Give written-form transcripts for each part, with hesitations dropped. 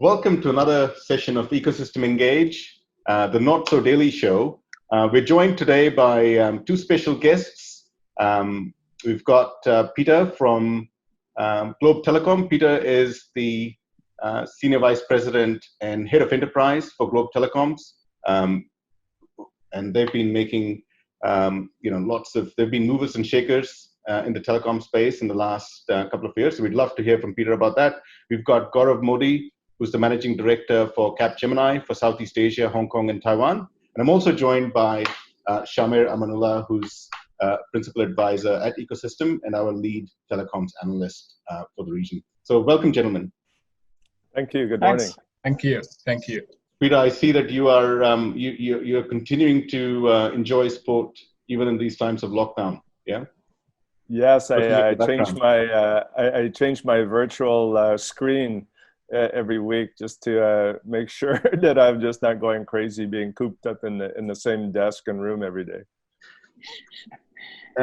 Welcome to another session of Ecosystem Engage, the Not So Daily Show. We're joined today by two special guests. We've got Peter from Globe Telecom. Peter is the Senior Vice President and Head of Enterprise for Globe Telecoms. And they've been making, they've been movers and shakers in the telecom space in the last couple of years. So we'd love to hear from Peter about that. We've got Gaurav Modi, who's the Managing Director for Capgemini for Southeast Asia, Hong Kong, and Taiwan. And I'm also joined by Shamir Amanullah, who's Principal Advisor at Ecosystem and our lead telecoms analyst for the region. So welcome, gentlemen. Thank you. Good morning. Thank you. Thank you. Peter, I see that you are you're continuing to enjoy sport even in these times of lockdown. Yeah. Yes, I changed my virtual screen every week just to make sure that I'm just not going crazy being cooped up in the same desk and room every day.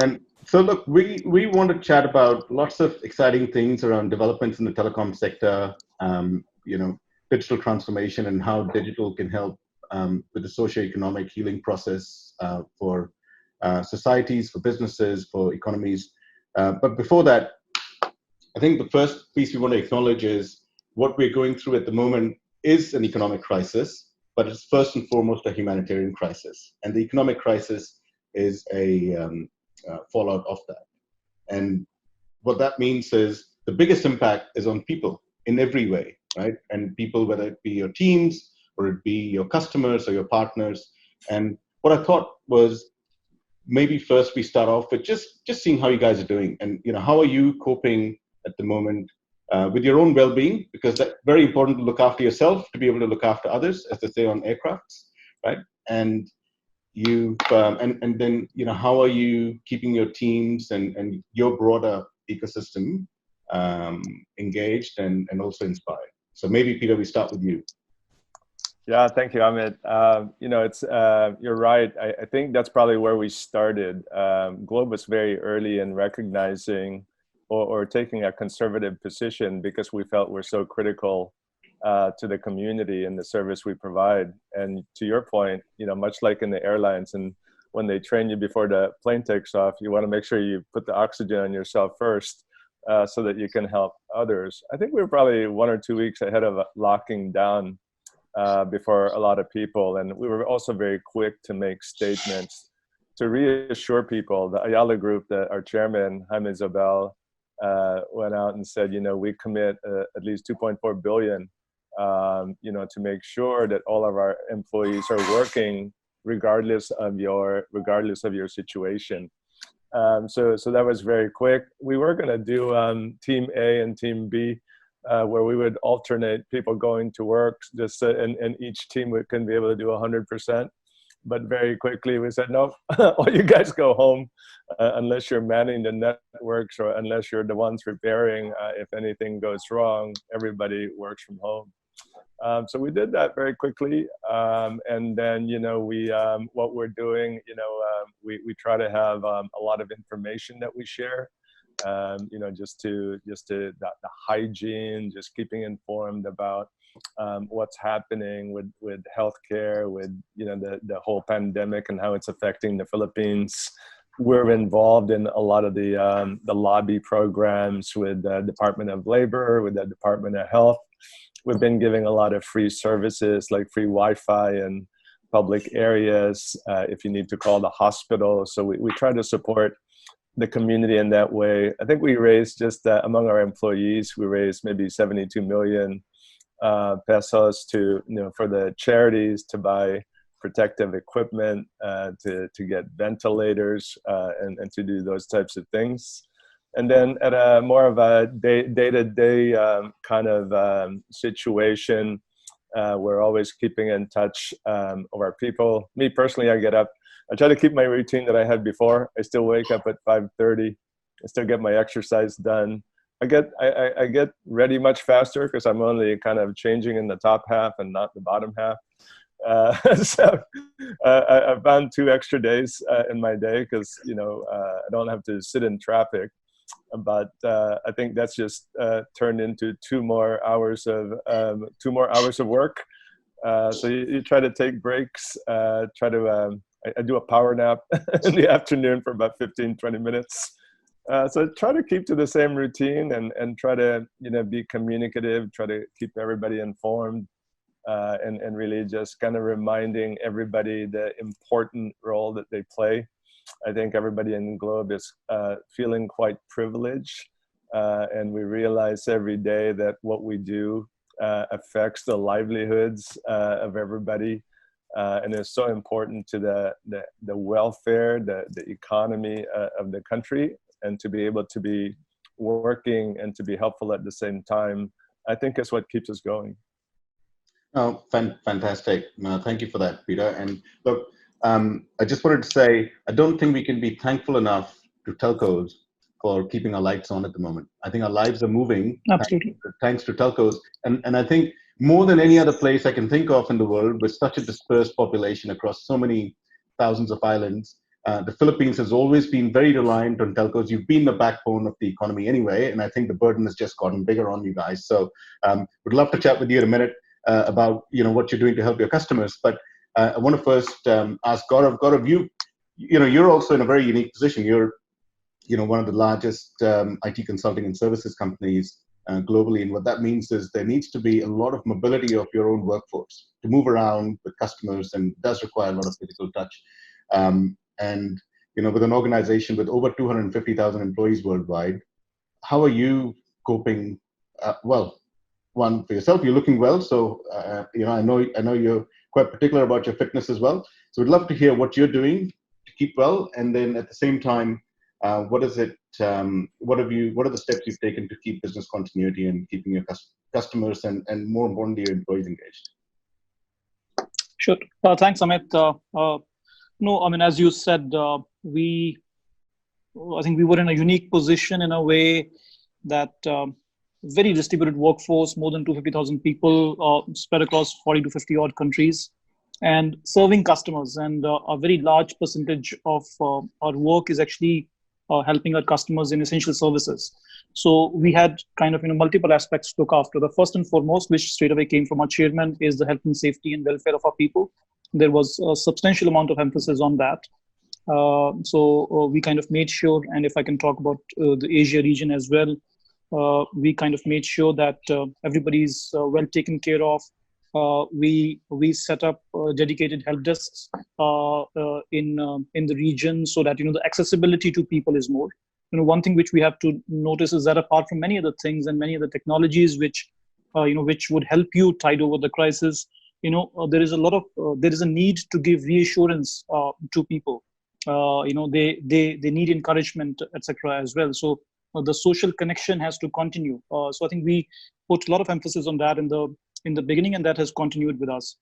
And so look, we want to chat about lots of exciting things around developments in the telecom sector, digital transformation and how digital can help with the socio-economic healing process for societies, for businesses, for economies. But before that, I think the first piece we want to acknowledge is what we're going through at the moment is an economic crisis, but it's first and foremost a humanitarian crisis. And the economic crisis is a fallout of that. And what that means is the biggest impact is on people in every way, right? And people, whether it be your teams or it be your customers or your partners. And what I thought was maybe first we start off with just seeing how you guys are doing, and how are you coping at the moment with your own well-being, because that's very important to look after yourself to be able to look after others, as they say on aircrafts, right? And you and then how are you keeping your teams and your broader ecosystem engaged and also inspired? So maybe Peter, we start with you. Yeah, thank you, Amit. You're right. I think that's probably where we started. Globe was very early in recognizing or taking a conservative position because we felt we're so critical to the community and the service we provide. And to your point, much like in the airlines, and when they train you before the plane takes off, you want to make sure you put the oxygen on yourself first so that you can help others. I think we were probably 1 or 2 weeks ahead of locking down before a lot of people. And we were also very quick to make statements to reassure people. The Ayala Group, our chairman, Jaime Zabel, went out and said, we commit at least 2.4 billion, to make sure that all of our employees are working regardless of your situation. So that was very quick. We were going to do Team A and Team B, where we would alternate people going to work, and each team couldn't be able to do 100%. But very quickly we said, no, all you guys go home unless you're manning the networks or unless you're the ones repairing. If anything goes wrong, everybody works from home. So we did that very quickly. And then, what we're doing, we try to have a lot of information that we share. Just the hygiene, just keeping informed about what's happening with healthcare, with the whole pandemic and how it's affecting the Philippines. We're involved in a lot of the lobby programs with the Department of Labor, with the Department of Health. We've been giving a lot of free services like free Wi-Fi in public areas if you need to call the hospital. So we try to support the community in that way. I think we raised just among our employees, we raised maybe 72 million pesos for the charities to buy protective equipment, to get ventilators, and to do those types of things. And then at a more of a day-to-day kind of situation, we're always keeping in touch of our people. Me personally, I get up. I try to keep my routine that I had before. I still wake up at 5:30. I still get my exercise done. I get ready much faster because I'm only kind of changing in the top half and not the bottom half. So I found 2 extra days in my day because I don't have to sit in traffic. but I think that's just turned into 2 more hours of work. So you try to take breaks, I do a power nap in the afternoon for about 15, 20 minutes. So try to keep to the same routine and try to, be communicative, try to keep everybody informed, and really just kind of reminding everybody the important role that they play. I think everybody in the globe is feeling quite privileged, and we realize every day that what we do affects the livelihoods of everybody, and it's so important to the welfare, the economy of the country, and to be able to be working and to be helpful at the same time. I think is what keeps us going. Oh, fantastic. No, thank you for that, Peter. And look, I just wanted to say, I don't think we can be thankful enough to telcos for keeping our lights on at the moment. I think our lives are moving Absolutely. thanks to telcos. And I think more than any other place I can think of in the world, with such a dispersed population across so many thousands of islands, the Philippines has always been very reliant on telcos. You've been the backbone of the economy anyway, and I think the burden has just gotten bigger on you guys. So would love to chat with you in a minute about what you're doing to help your customers. But I want to first ask Gaurav. Gaurav, you're also in a very unique position. You're one of the largest IT consulting and services companies globally, and what that means is there needs to be a lot of mobility of your own workforce to move around with customers, and does require a lot of physical touch. And with an organization with over 250,000 employees worldwide, how are you coping? Well, one, for yourself, you're looking well, so I know you're quite particular about your fitness as well. So we'd love to hear what you're doing to keep well, and then at the same time, what are the steps you've taken to keep business continuity and keeping your customers and more importantly your employees engaged? Sure. Thanks, Amit. No, I mean, as you said, I think we were in a unique position in a way that very distributed workforce, more than 250,000 people spread across 40 to 50 odd countries, and serving customers. And a very large percentage of our work is actually helping our customers in essential services. So we had kind of multiple aspects to look after. The first and foremost, which straight away came from our chairman, is the health and safety and welfare of our people. There was a substantial amount of emphasis on that. So we kind of made sure, and if I can talk about the Asia region as well, we kind of made sure that everybody's well taken care of. We set up dedicated help desks in the region, so that the accessibility to people is more. One thing which we have to notice is that apart from many other things and many other technologies which would help you tide over the crisis, there is a need to give reassurance to people. They need encouragement, etc. as well. So the social connection has to continue. So I think we put a lot of emphasis on that in the beginning, and that has continued with us.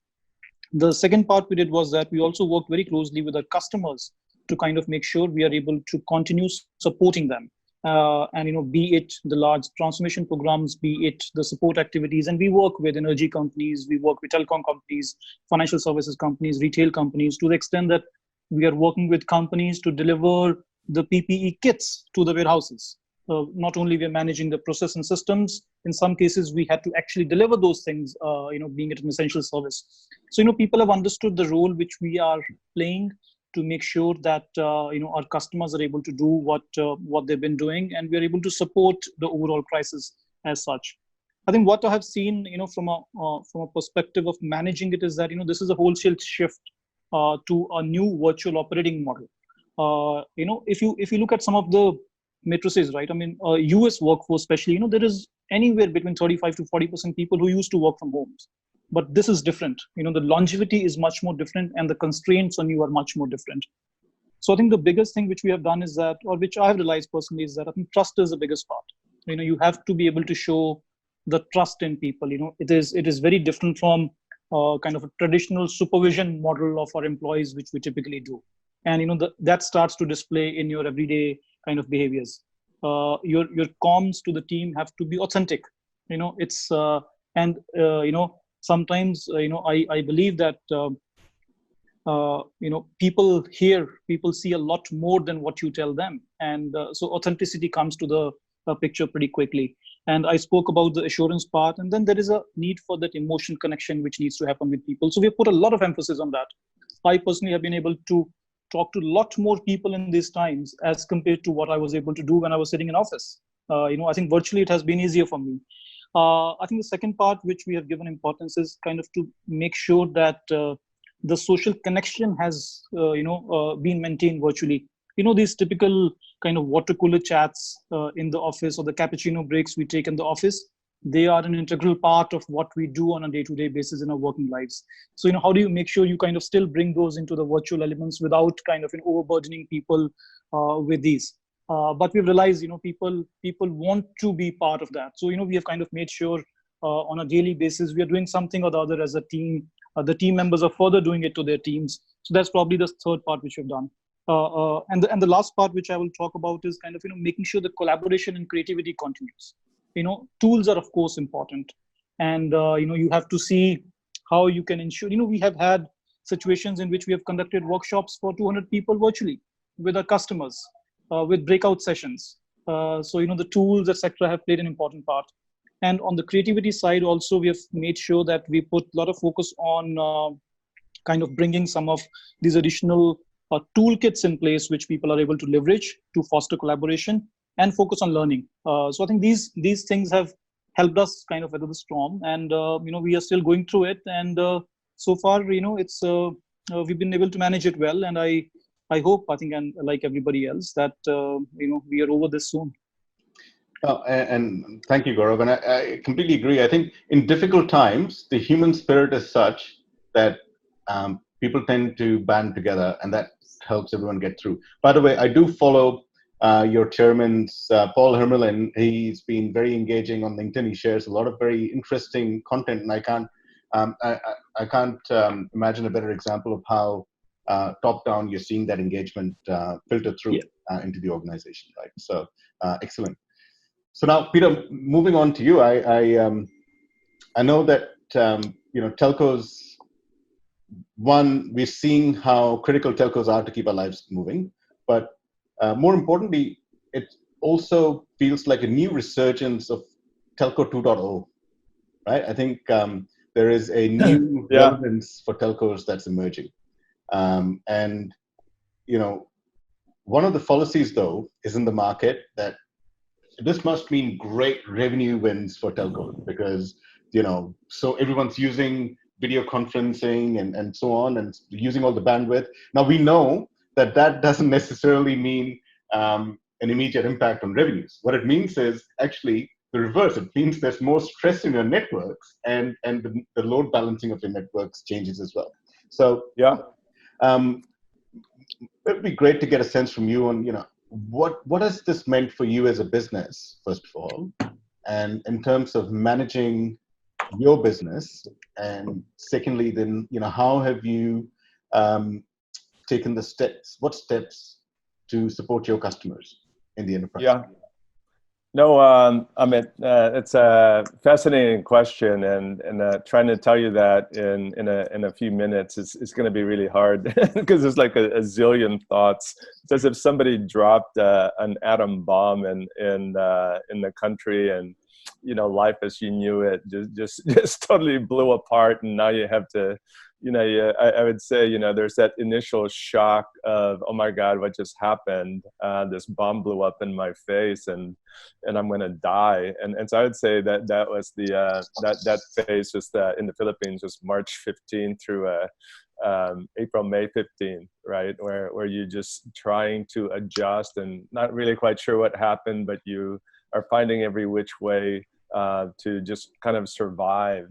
The second part we did was that we also worked very closely with our customers to kind of make sure we are able to continue supporting them. And be it the large transformation programs, be it the support activities, and we work with energy companies, we work with telecom companies, financial services companies, retail companies, to the extent that we are working with companies to deliver the PPE kits to the warehouses. Not only we are managing the process and systems, in some cases we had to actually deliver those things, being it an essential service. So people have understood the role which we are playing to make sure that our customers are able to do what they've been doing, and we are able to support the overall crisis as such. I think what I have seen, from a perspective of managing it, is that this is a wholesale shift to a new virtual operating model. If you look at some of the matrices, right? I mean, US workforce especially, there is anywhere between 35 to 40% people who used to work from homes. But this is different. The longevity is much more different, and the constraints on you are much more different. So I think the biggest thing which we have done is that, or which I have realized personally, is that I think trust is the biggest part. You have to be able to show the trust in people. It is very different from kind of a traditional supervision model of our employees, which we typically do. And that starts to display in your everyday kind of behaviors. Your comms to the team have to be authentic. Sometimes I believe that people see a lot more than what you tell them, and so authenticity comes to the picture pretty quickly. And I spoke about the assurance part, and then there is a need for that emotion connection which needs to happen with people. So we put a lot of emphasis on that. I personally have been able to talk to a lot more people in these times as compared to what I was able to do when I was sitting in office. I think virtually it has been easier for me. I think the second part which we have given importance is kind of to make sure that the social connection has been maintained virtually. These typical kind of water cooler chats in the office, or the cappuccino breaks we take in the office, they are an integral part of what we do on a day-to-day basis in our working lives. So how do you make sure you kind of still bring those into the virtual elements without kind of overburdening people with these? But we've realized people want to be part of that. So we have kind of made sure on a daily basis we are doing something or the other as a team. The team members are further doing it to their teams. So that's probably the third part which we've done. And the last part which I will talk about is kind of making sure the collaboration and creativity continues. Tools are of course important, and you have to see how you can ensure. We have had situations in which we have conducted workshops for 200 people virtually with our customers, with breakout sessions. So the tools, etc., have played an important part. And on the creativity side also, we have made sure that we put a lot of focus on kind of bringing some of these additional toolkits in place which people are able to leverage to foster collaboration and focus on learning. So I think these things have helped us kind of weather the storm, and we are still going through it. And so far, it's we've been able to manage it well. And I hope, I think, and like everybody else, that we are over this soon. And thank you, Gaurav. And I completely agree. I think in difficult times, the human spirit is such that people tend to band together, and that helps everyone get through. By the way, I do follow your chairman's Paul Hermelin. He's been very engaging on LinkedIn. He shares a lot of very interesting content, and I can't imagine a better example of how top down you're seeing that engagement filter through into the organization, right? So excellent. So now, Peter, moving on to you, I know that telcos. One, we're seeing how critical telcos are to keep our lives moving, but more importantly, it also feels like a new resurgence of Telco 2.0, right? I think there is a new relevance for telcos that's emerging, and one of the fallacies though is in the market that this must mean great revenue wins for telcos because so everyone's using video conferencing and so on, and using all the bandwidth. Now we know that doesn't necessarily mean an immediate impact on revenues. What it means is actually the reverse. It means there's more stress in your networks, and the load balancing of your networks changes as well. So it'd be great to get a sense from you on what has this meant for you as a business, first of all, and in terms of managing your business, and secondly, then how have you taken the steps? What steps to support your customers in the enterprise? Yeah, no, Amit, it's a fascinating question, and trying to tell you that in a few minutes is going to be really hard because there's like a zillion thoughts. It's as if somebody dropped an atom bomb in the country, and life as you knew it just totally blew apart, and now you have to, I would say, there's that initial shock of, oh my God, what just happened? This bomb blew up in my face, and I'm going to die. And so I would say that was that phase just in the Philippines, just March 15 through April, May 15, right? Where you're just trying to adjust and not really quite sure what happened, but you are finding every which way to just kind of survive.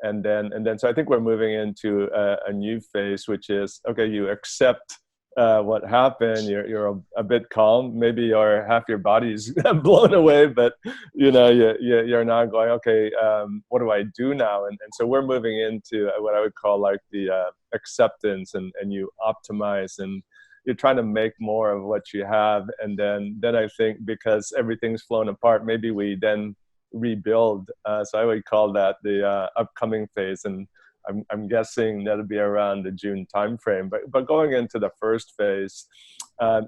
And then so I think we're moving into a new phase, which is, okay, you accept what happened, you're a bit calm, maybe half your body is blown away, but you're now going, okay, what do I do now? And so we're moving into what I would call like the acceptance, and you optimize, and you're trying to make more of what you have. And then I think because everything's flown apart, maybe we then rebuild. So I would call that the upcoming phase. And I'm guessing that'll be around the June timeframe. But going into the first phase,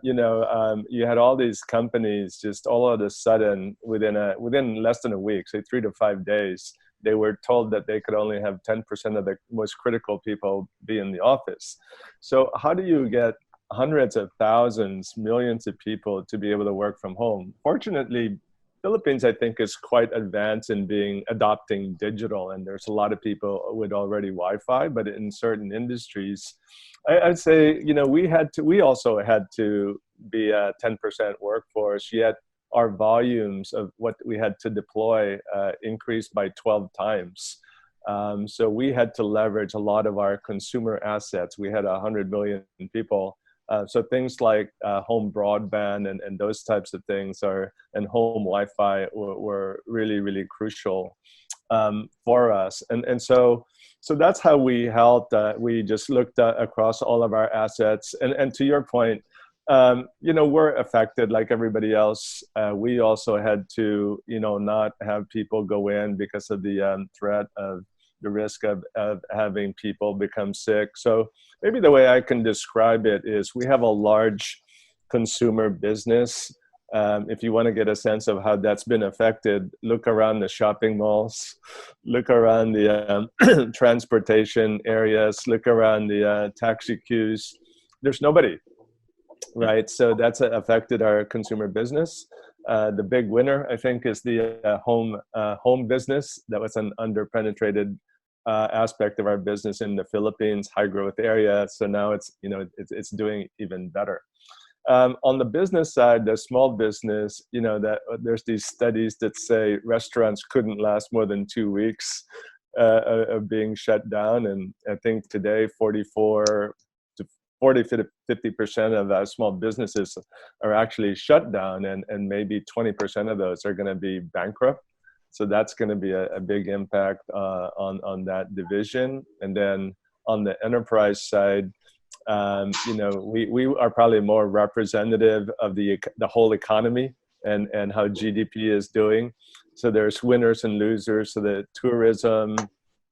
you had all these companies just all of a sudden within less than a week, say 3 to 5 days, they were told that they could only have 10% of the most critical people be in the office. So how do you get hundreds of thousands, millions of people to be able to work from home? Fortunately, Philippines, I think, is quite advanced in adopting digital, and there's a lot of people with already Wi-Fi. But in certain industries, I'd say we also had to be a 10% workforce. Yet our volumes of what we had to deploy increased by 12 times. So we had to leverage a lot of our consumer assets. We had 100 million people. So things like home broadband and those types of things and home Wi-Fi were really, really crucial for us. And so that's how we helped. We just looked across all of our assets. And to your point, we're affected like everybody else. We also had to, not have people go in because of the threat of the risk of having people become sick. So maybe the way I can describe it is we have a large consumer business. If you want to get a sense of how that's been affected, look around the shopping malls, look around the transportation areas, look around the taxi queues. There's nobody, right? So that's affected our consumer business. The big winner, I think, is the home business. That was an underpenetrated aspect of our business in the Philippines, high growth area. So now it's doing even better. On the business side, the small business, that there's these studies that say restaurants couldn't last more than 2 weeks of being shut down. And I think today 40 to 50% of small businesses are actually shut down, and maybe 20% of those are going to be bankrupt. So that's going to be a big impact on that division. And then on the enterprise side, we are probably more representative of the whole economy and how GDP is doing. So there's winners and losers. So the tourism,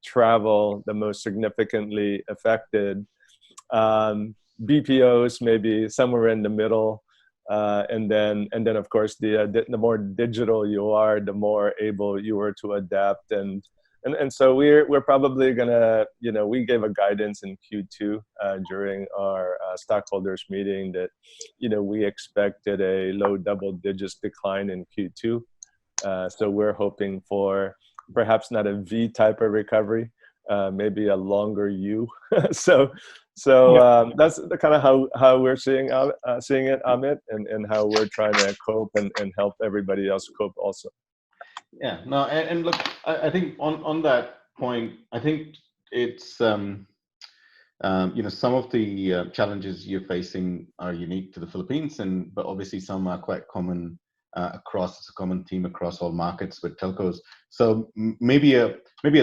travel, the most significantly affected. BPOs maybe somewhere in the middle. And then of course the more digital you are, the more able you are to adapt. And so we're probably gonna, we gave a guidance in Q2 during our stockholders meeting that we expected a low double digits decline in Q2. So we're hoping for perhaps not a V type of recovery, maybe a longer U. So that's the kind of how we're seeing it, Amit, and how we're trying to cope and help everybody else cope also. Yeah, no, and look, I think on that point, I think it's some of the challenges you're facing are unique to the Philippines, but obviously some are quite common it's a common theme across all markets with telcos. So maybe a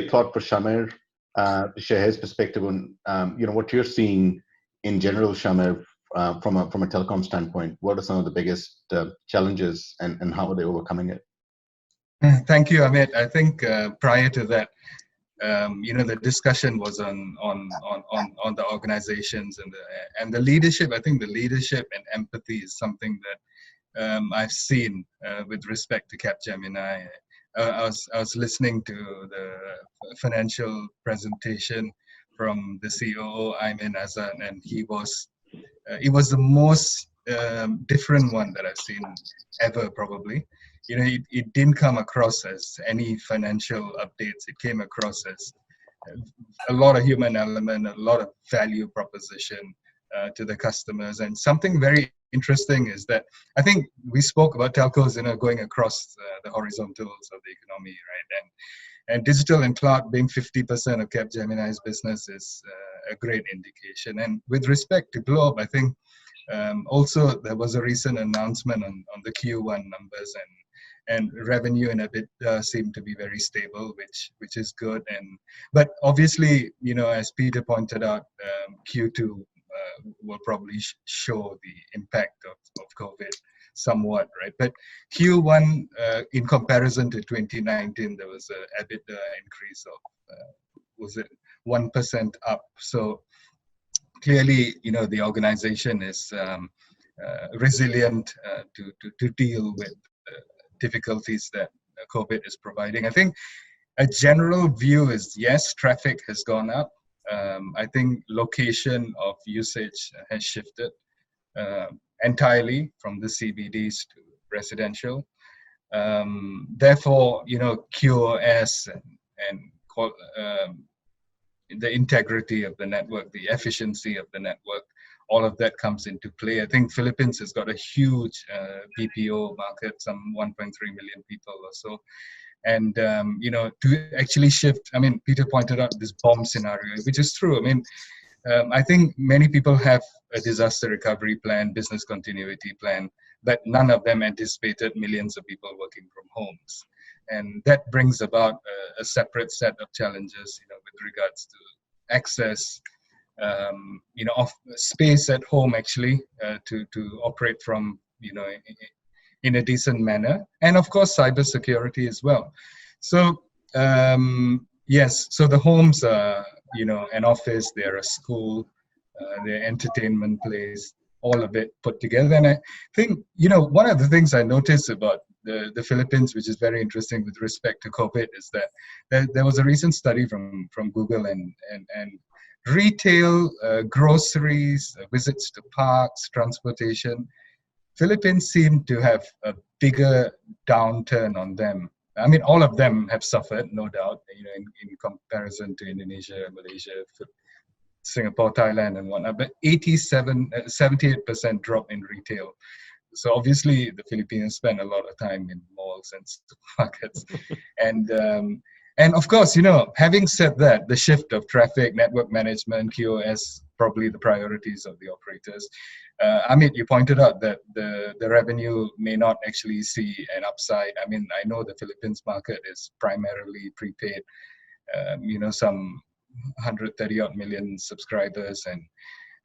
thought for Shamir to share his perspective on what you're seeing in general, Shamir, from a telecom standpoint. What are some of the biggest challenges and how are they overcoming it? Thank you, Amit. I think prior to that, the discussion was on the organizations and the leadership. I think the leadership and empathy is something that I've seen with respect to Capgemini. I was listening to the financial presentation from the COO, Aimin Azan, and he was the most different one that I've seen ever, probably. It didn't come across as any financial updates. It came across as a lot of human element, a lot of value proposition to the customers. And something very interesting is that I think we spoke about telcos, going across the horizontals of the economy, right? And digital and cloud being 50% of Capgemini's business is a great indication. And with respect to Globe, I think also there was a recent announcement on the Q1 numbers, and revenue and EBITDA seem to be very stable, which is good. But obviously, as Peter pointed out, Q2 will probably show the impact of COVID somewhat, right? But Q1, in comparison to 2019, there was an EBITDA increase of 1% up. So clearly, the organization is resilient to deal with difficulties that COVID is providing. I think a general view is, yes, traffic has gone up. I think location of usage has shifted entirely from the CBDs to residential. Therefore, QoS and the integrity of the network, the efficiency of the network, all of that comes into play. I think Philippines has got a huge BPO market, some 1.3 million people or so. And, to actually shift, Peter pointed out this bomb scenario, which is true. I think many people have a disaster recovery plan, business continuity plan, but none of them anticipated millions of people working from homes. And that brings about a separate set of challenges, with regards to access, of space at home, actually, to operate from, in a decent manner, and of course cybersecurity as well. So yes, so the homes are an office, they're a school, they're entertainment place, all of it put together. And I think one of the things I noticed about the Philippines, which is very interesting with respect to COVID, is that there was a recent study from Google and retail, groceries, visits to parks, transportation. Philippines seem to have a bigger downturn on them. All of them have suffered, no doubt, in comparison to Indonesia, Malaysia, Singapore, Thailand, and whatnot. But 78% drop in retail. So obviously, the Filipinos spend a lot of time in malls and supermarkets, and of course, having said that, the shift of traffic, network management, QoS, probably the priorities of the operators. Amit, you pointed out that the revenue may not actually see an upside. I know the Philippines market is primarily prepaid, some 130 odd million subscribers.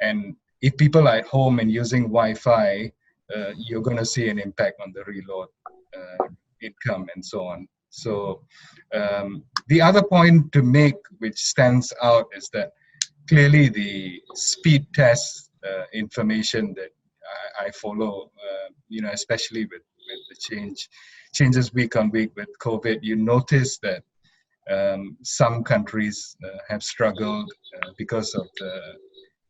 And if people are at home and using Wi-Fi, you're going to see an impact on the reload income and so on. So the other point to make, which stands out, is that clearly the speed test information that I follow, especially with the changes week on week with COVID, you notice that some countries have struggled because of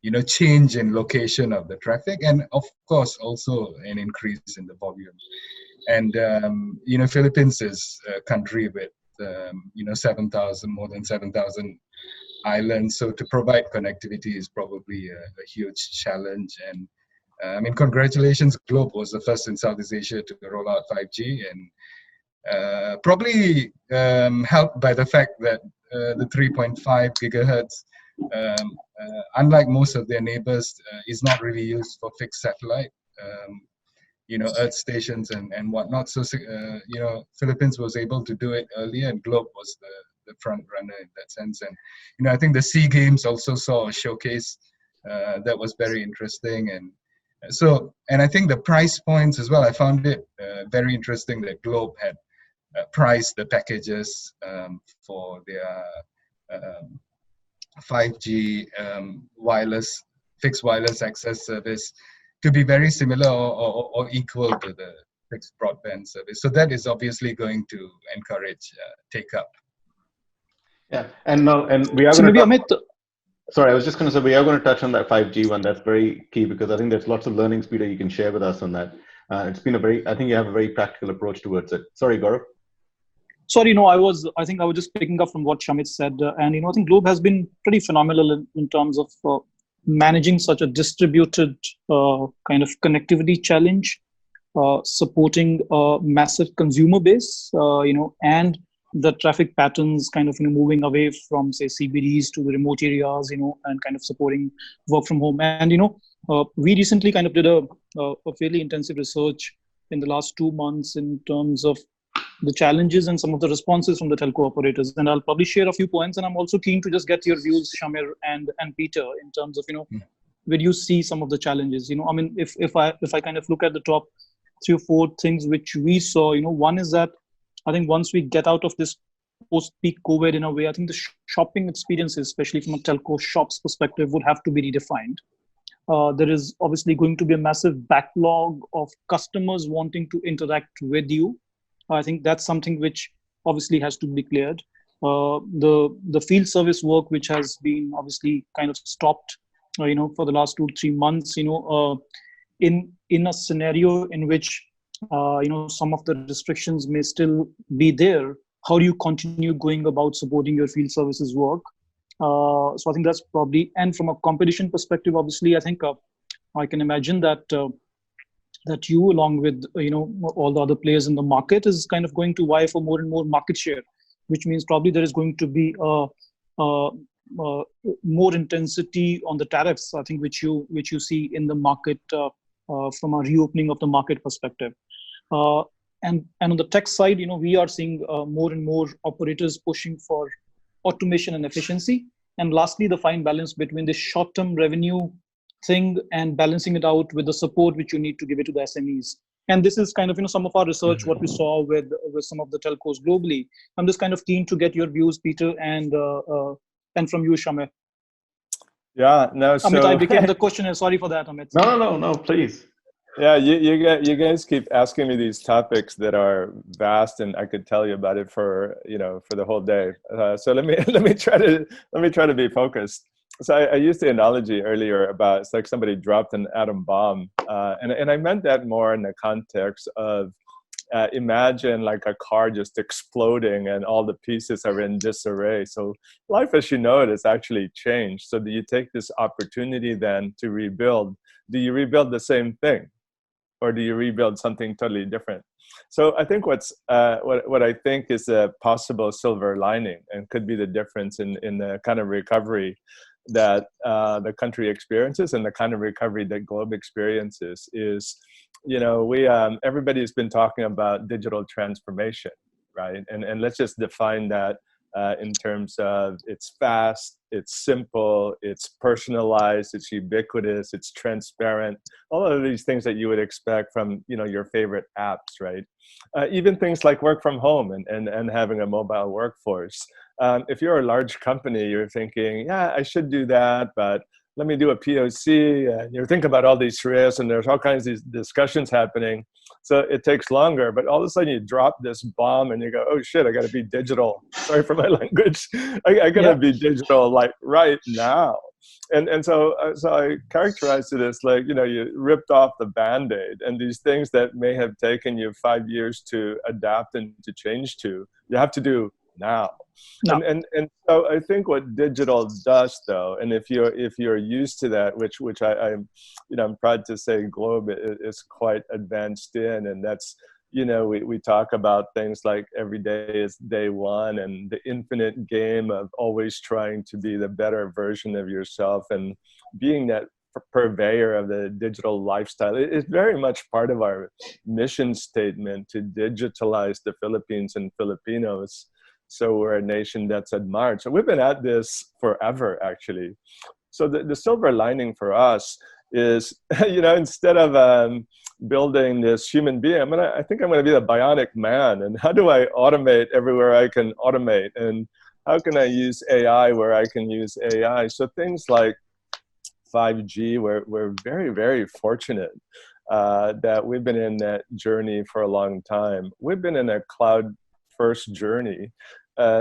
the change in location of the traffic, and of course also an increase in the volume. And Philippines is a country with more than 7,000 islands, so to provide connectivity is probably a huge challenge. And congratulations, Globe was the first in Southeast Asia to roll out 5G, and probably helped by the fact that the 3.5 gigahertz, unlike most of their neighbors, is not really used for fixed satellite, earth stations and whatnot. So Philippines was able to do it earlier, and Globe was the front runner in that sense. And I think the SEA Games also saw a showcase that was very interesting. And I think the price points as well, I found it very interesting that Globe had priced the packages for their 5G fixed wireless access service to be very similar or equal to the fixed broadband service. So that is obviously going to encourage take up. Yeah, and we are So going maybe to. Amit, Sorry, I was just going to say we are going to touch on that 5G one. That's very key because I think there's lots of learnings, Peter, you can share with us on that. It's been I think you have a very practical approach towards it. Sorry, Gaurav. sorry, I think I was just picking up from what Shamit said, and I think Globe has been pretty phenomenal in terms of managing such a distributed kind of connectivity challenge, supporting a massive consumer base, and the traffic patterns kind of moving away from, say, CBDs to the remote areas, and kind of supporting work from home. And we recently kind of did a fairly intensive research in the last 2 months in terms of the challenges and some of the responses from the telco operators. And I'll probably share a few points, and I'm also keen to just get your views, Shamir and Peter, in terms of where you see some of the challenges. If I kind of look at the top 3 or 4 things which we saw, one is that I think once we get out of this post-peak COVID in a way. I think the shopping experiences, especially from a telco shops perspective, would have to be redefined. There is obviously going to be a massive backlog of customers wanting to interact with you. I think that's something which obviously has to be cleared. The field service work, which has been obviously kind of stopped, for the last 2-3 months, in a scenario in which some of the restrictions may still be there. How do you continue going about supporting your field services work? So I think that's probably, and from a competition perspective, obviously, I think I can imagine that that you, along with all the other players in the market, is kind of going to vie for more and more market share, which means probably there is going to be more intensity on the tariffs. I think which you see in the market from a reopening of the market perspective. And on the tech side, we are seeing more and more operators pushing for automation and efficiency. And lastly, the fine balance between the short-term revenue thing and balancing it out with the support which you need to give it to the SMEs. And this is kind of some of our research, what we saw with some of the telcos globally. I'm just kind of keen to get your views, Peter, and from you, Shamir. Yeah, no. So Amit, I became the questioner. Sorry for that, Amit. No, please. Yeah, you guys keep asking me these topics that are vast, and I could tell you about it for the whole day. So let me try to be focused. So I used the analogy earlier about it's like somebody dropped an atom bomb, and I meant that more in the context of imagine like a car just exploding and all the pieces are in disarray. So life as you know it has actually changed. So do you take this opportunity then to rebuild? Do you rebuild the same thing? Or do you rebuild something totally different? So I think what I think is a possible silver lining and could be the difference in the kind of recovery that the country experiences and the kind of recovery that Globe experiences is, everybody's been talking about digital transformation, right? And let's just define that in terms of it's fast, it's simple, it's personalized, it's ubiquitous, it's transparent, all of these things that you would expect from your favorite apps, right? Even things like work from home and having a mobile workforce. If you're a large company, you're thinking, yeah, I should do that, but let me do a POC. And you're thinking about all these risks, and there's all kinds of these discussions happening. So it takes longer, but all of a sudden you drop this bomb and you go, oh shit, I got to be digital. Sorry for my language. I got to be digital like right now. And so I characterize it as like, you ripped off the Band-Aid, and these things that may have taken you 5 years to adapt and to change to, you have to do now. No. And so I think what digital does, though, and if you're used to that, which I'm proud to say Globe is quite advanced in, and that's we talk about things like every day is day one, and the infinite game of always trying to be the better version of yourself and being that purveyor of the digital lifestyle. It's very much part of our mission statement to digitalize the Philippines and Filipinos. So we're a nation that's admired. So we've been at this forever, actually. So the silver lining for us is, instead of building this human being, I think I'm going to be the bionic man. And how do I automate everywhere I can automate? And how can I use AI where I can use AI? So things like 5G, we're very, very fortunate that we've been in that journey for a long time. We've been in a cloud-first journey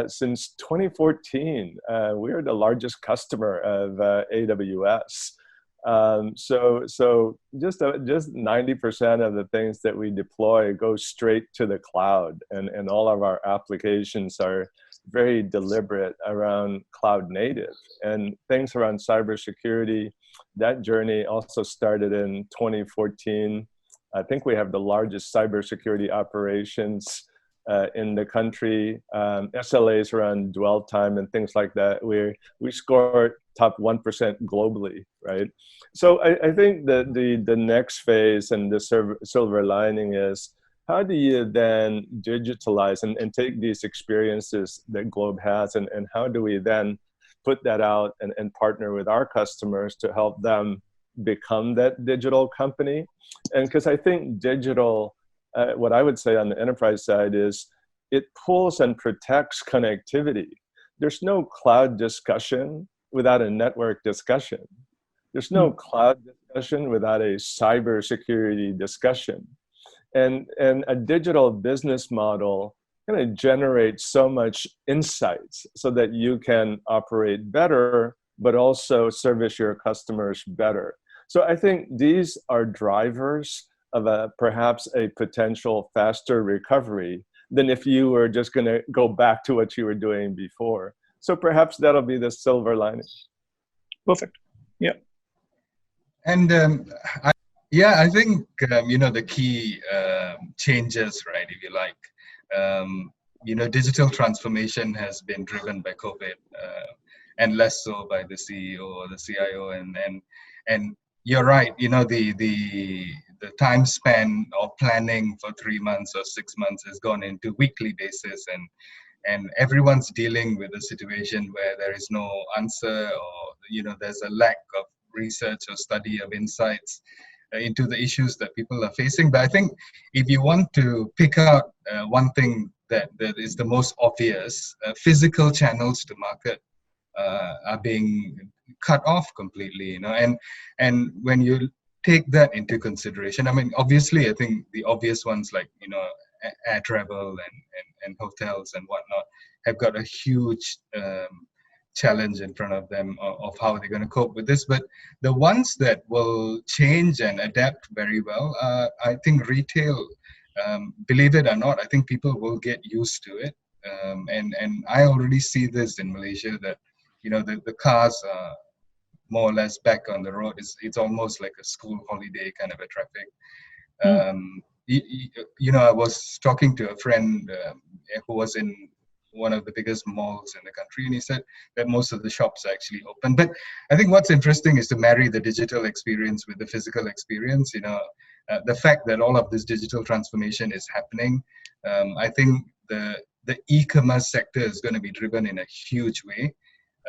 since 2014. We are the largest customer of AWS. So just 90% of the things that we deploy go straight to the cloud, and all of our applications are very deliberate around cloud native. And things around cybersecurity, that journey also started in 2014. I think we have the largest cybersecurity operations in the country. SLAs around dwell time and things like that. We score top 1% globally, right? So I think that the next phase and the silver lining is, how do you then digitalize and take these experiences that Globe has, and how do we then put that out and partner with our customers to help them become that digital company? And because I think digital, what I would say on the enterprise side is, it pulls and protects connectivity. There's no cloud discussion without a network discussion. There's no cloud discussion without a cybersecurity discussion. And a digital business model kind of generates so much insights so that you can operate better, but also service your customers better. So I think these are drivers of perhaps a potential faster recovery than if you were just going to go back to what you were doing before. So perhaps that'll be the silver lining. Perfect. Yeah. And I think the key changes, right? If you like, digital transformation has been driven by COVID, and less so by the CEO or the CIO. And you're right. The time span of planning for 3 months or 6 months has gone into weekly basis, and everyone's dealing with a situation where there is no answer, or there's a lack of research or study of insights into the issues that people are facing. But I think if you want to pick out one thing that is the most obvious, physical channels to market are being cut off completely, and when you take that into consideration, I mean, obviously, I think the obvious ones like air travel and hotels and whatnot have got a huge challenge in front of them of how they're going to cope with this. But the ones that will change and adapt very well, I think retail, believe it or not, I think people will get used to it. And I already see this in Malaysia that, the cars are more or less back on the road. It's almost like a school holiday kind of a traffic. I was talking to a friend who was in one of the biggest malls in the country, and he said that most of the shops are actually open. But I think what's interesting is to marry the digital experience with the physical experience. The fact that all of this digital transformation is happening, I think the e-commerce sector is going to be driven in a huge way.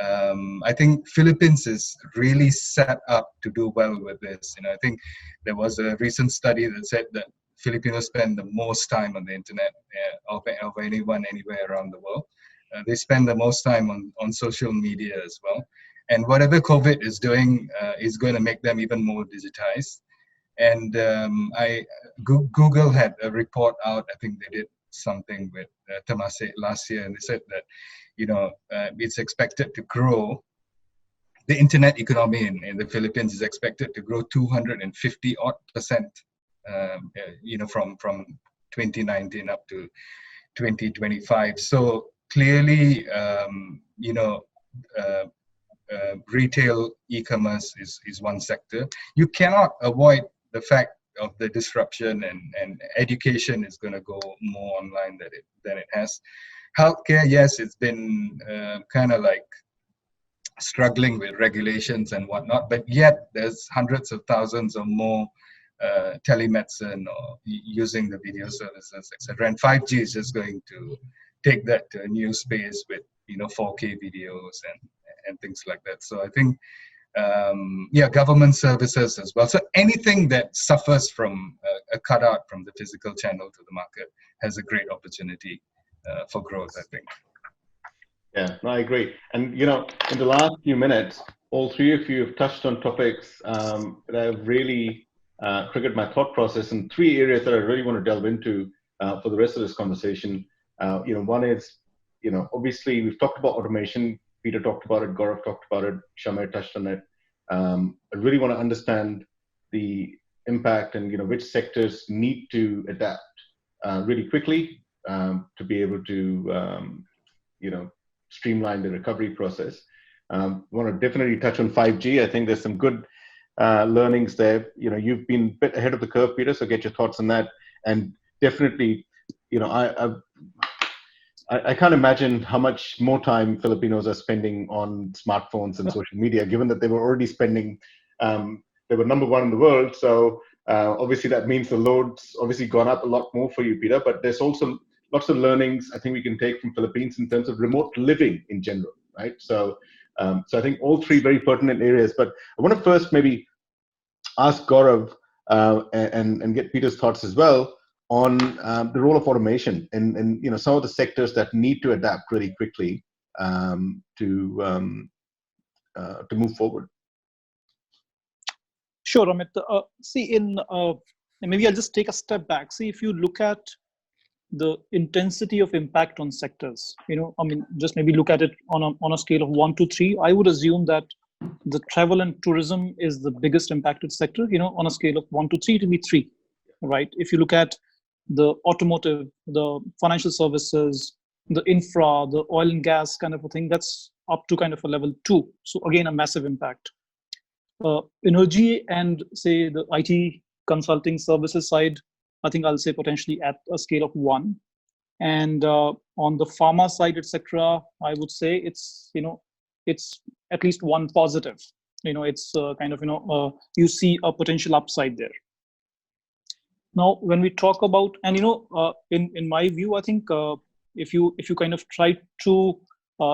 I think Philippines is really set up to do well with this. I think there was a recent study that said that Filipinos spend the most time on the internet of anyone anywhere around the world. They spend the most time on social media as well. And whatever COVID is doing is going to make them even more digitized. And Google had a report out. I think they did something with Temasek last year, and they said that it's expected to grow. The internet economy in the Philippines is expected to grow 250% from 2019 up to 2025. So clearly, retail e-commerce is one sector. You cannot avoid the fact of the disruption, and education is going to go more online than it has. Healthcare, yes, it's been kind of like struggling with regulations and whatnot, but yet there's hundreds of thousands or more telemedicine or using the video services, etc. And 5G is just going to take that to a new space with 4K videos and things like that. So I think government services as well. So anything that suffers from a cutout from the physical channel to the market has a great opportunity for growth, I think. Yeah, no, I agree. And in the last few minutes, all three of you have touched on topics that have really triggered my thought process in three areas that I really want to delve into for the rest of this conversation. One is, obviously we've talked about automation. Peter talked about it, Gaurav talked about it, Shamir touched on it. I really want to understand the impact and which sectors need to adapt really quickly to be able to streamline the recovery process. I want to definitely touch on 5G. I think there's some good learnings there. You've been a bit ahead of the curve, Peter, so get your thoughts on that. And definitely, I can't imagine how much more time Filipinos are spending on smartphones and social media, given that they were already spending, they were number one in the world. So obviously that means the load's obviously gone up a lot more for you, Peter, but there's also lots of learnings I think we can take from Philippines in terms of remote living in general, right? So I think all three very pertinent areas, but I want to first maybe ask Gaurav and get Peter's thoughts as well on the role of automation and some of the sectors that need to adapt really quickly to move forward. Sure, Amit. See, and maybe I'll just take a step back. See, if you look at the intensity of impact on sectors, just maybe look at it on a scale of 1 to 3. I would assume that the travel and tourism is the biggest impacted sector. On a scale of 1 to 3, it will be 3, right? If you look at the automotive, the financial services, the infra, the oil and gas kind of a thing, that's up to kind of a level 2. So again, a massive impact. Energy and say the IT consulting services side, I think I'll say potentially at a scale of 1. And on the pharma side, etc., I would say it's at least 1 positive. It's kind of you see a potential upside there. Now, when we talk about, and in my view, I think if you kind of try to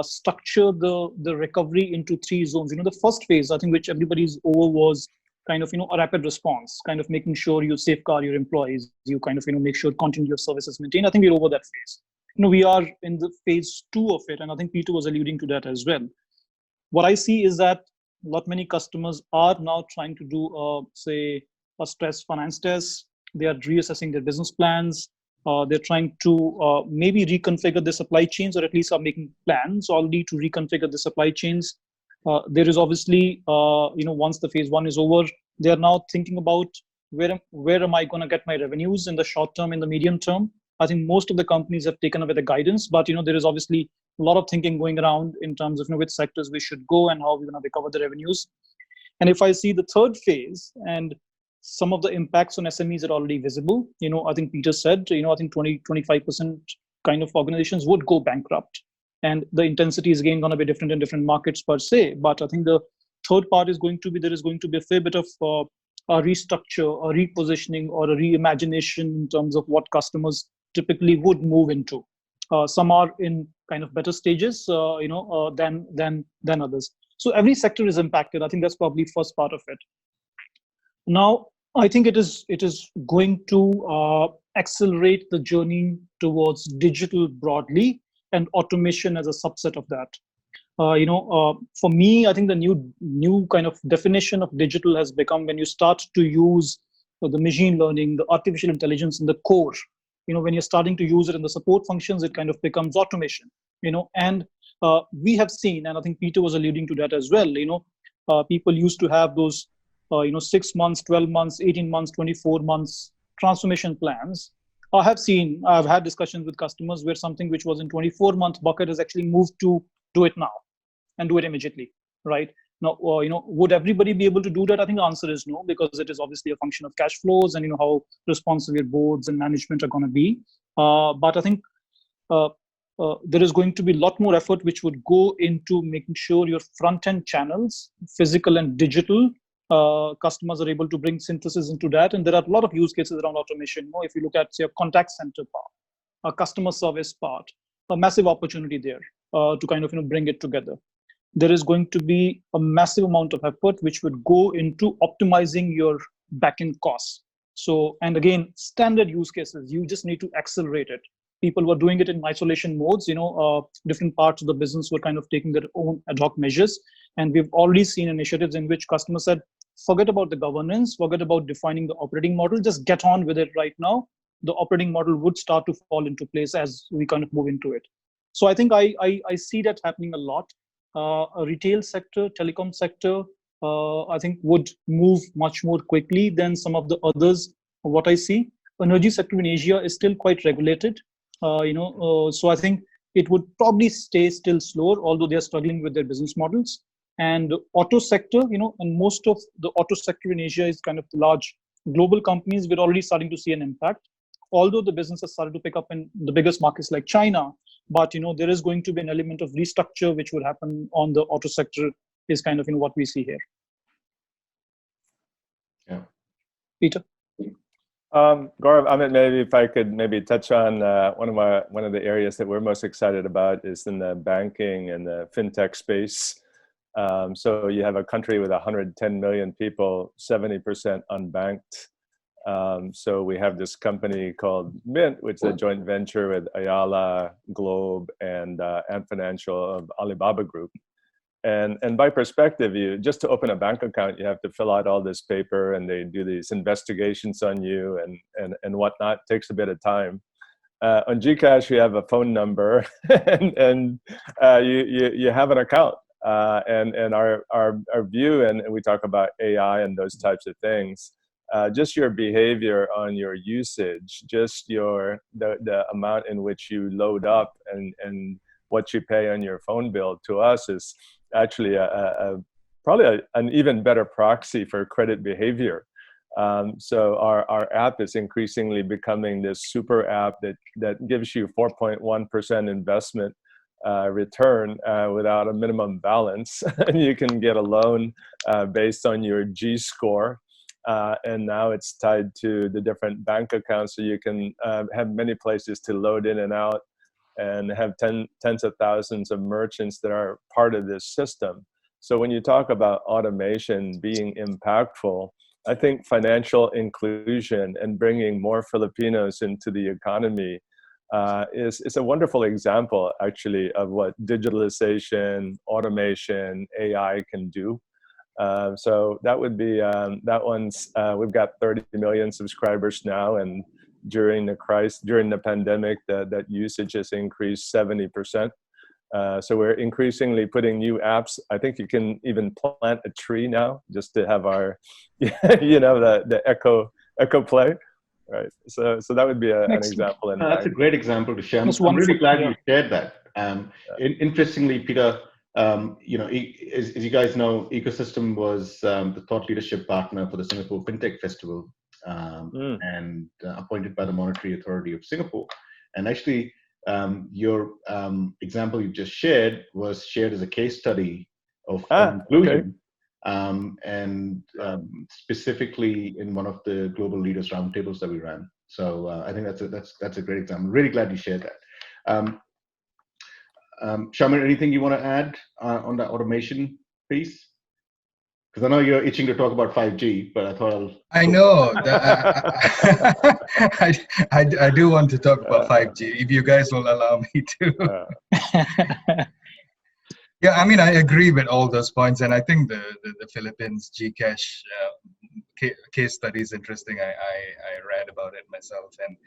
structure the recovery into 3 zones, the first phase, I think, which everybody's over was kind of a rapid response, kind of making sure you safeguard your employees, you kind of make sure continuity of services maintained. I think we're over that phase. We are in the phase 2 of it, and I think Peter was alluding to that as well. What I see is that many customers are now trying to do say a stress finance test. They are reassessing their business plans. They're trying to maybe reconfigure the supply chains, or at least are making plans already to reconfigure the supply chains. There is obviously, once the phase 1 is over, they are now thinking about where am I going to get my revenues in the short term, in the medium term. I think most of the companies have taken away the guidance, but there is obviously a lot of thinking going around in terms of which sectors we should go and how we're going to recover the revenues. And if I see the third phase, and some of the impacts on SMEs are already visible. I think Peter said, I think 20-25% kind of organizations would go bankrupt. And the intensity is again going to be different in different markets per se. But I think the third part is going to be, there is going to be a fair bit of a restructure, a repositioning, or a reimagination in terms of what customers typically would move into. Some are in kind of better stages, than others. So every sector is impacted. I think that's probably first part of it. Now, I think it is going to accelerate the journey towards digital broadly and automation as a subset of that. For me, I think the new kind of definition of digital has become when you start to use the machine learning, the artificial intelligence in the core. When you're starting to use it in the support functions, it kind of becomes automation. And we have seen, and I think Peter was alluding to that as well. People used to have those 6 months, 12 months, 18 months, 24 months transformation plans. I've had discussions with customers where something which was in 24-month bucket has actually moved to do it now and do it immediately, right? Now, would everybody be able to do that? I think the answer is no, because it is obviously a function of cash flows and how responsive your boards and management are going to be. But I think there is going to be a lot more effort which would go into making sure your front-end channels, physical and digital, customers are able to bring synthesis into that. And there are a lot of use cases around automation. If you look at, say, a contact center part, a customer service part, a massive opportunity there to kind of bring it together. There is going to be a massive amount of effort which would go into optimizing your backend costs. So, and again, standard use cases, you just need to accelerate it. People were doing it in isolation modes, different parts of the business were kind of taking their own ad hoc measures. And we've already seen initiatives in which customers said, forget about the governance, forget about defining the operating model, just get on with it right now. The operating model would start to fall into place as we kind of move into it. So I think I see that happening a lot. A retail sector, telecom sector, I think would move much more quickly than some of the others. What I see, energy sector in Asia is still quite regulated. So I think it would probably stay still slower, although they are struggling with their business models. And auto sector, and most of the auto sector in Asia is kind of large global companies. We're already starting to see an impact, although the business has started to pick up in the biggest markets like China. But there is going to be an element of restructure which would happen on the auto sector, is kind of what we see here. Yeah, Peter. Gaurav, Amit, maybe if I could maybe touch on one of the areas that we're most excited about is in the banking and the fintech space. So you have a country with 110 million people, 70% unbanked. So we have this company called Mint, which is a joint venture with Ayala, Globe, and Ant Financial of Alibaba Group. And by perspective, you just to open a bank account, you have to fill out all this paper, and they do these investigations on you and whatnot. It takes a bit of time. On Gcash, you have a phone number, and you have an account. And our view, and we talk about AI and those types of things. Just your behavior on your usage, just the amount in which you load up and what you pay on your phone bill, to us is actually probably an even better proxy for credit behavior. So our app is increasingly becoming this super app that gives you 4.1% investment return without a minimum balance, and you can get a loan based on your G score. And now it's tied to the different bank accounts, so you can have many places to load in and out, and have tens of thousands of merchants that are part of this system. So when you talk about automation being impactful, I think financial inclusion and bringing more Filipinos into the economy is a wonderful example, actually, of what digitalization, automation, AI can do. So that would be that one's. We've got 30 million subscribers now, and during the pandemic, that usage has increased 70%. So we're increasingly putting new apps. I think you can even plant a tree now just to have our, the echo play, right? So that would be an example. That's a great example to share. I'm really glad you shared that. Interestingly, Peter, as you guys know, Ecosystem was the thought leadership partner for the Singapore FinTech Festival, and appointed by the Monetary Authority of Singapore. And actually, your example you just shared was shared as a case study of inclusion, and specifically in one of the global leaders roundtables that we ran. So I think that's a great example. Really glad you shared that. Shamir, anything you want to add on the automation piece? Because I know you're itching to talk about 5G, but I thought I know. I do want to talk about 5G, if you guys will allow me to. Yeah, I mean, I agree with all those points, and I think the Philippines Gcash case study is interesting. I read about it myself, and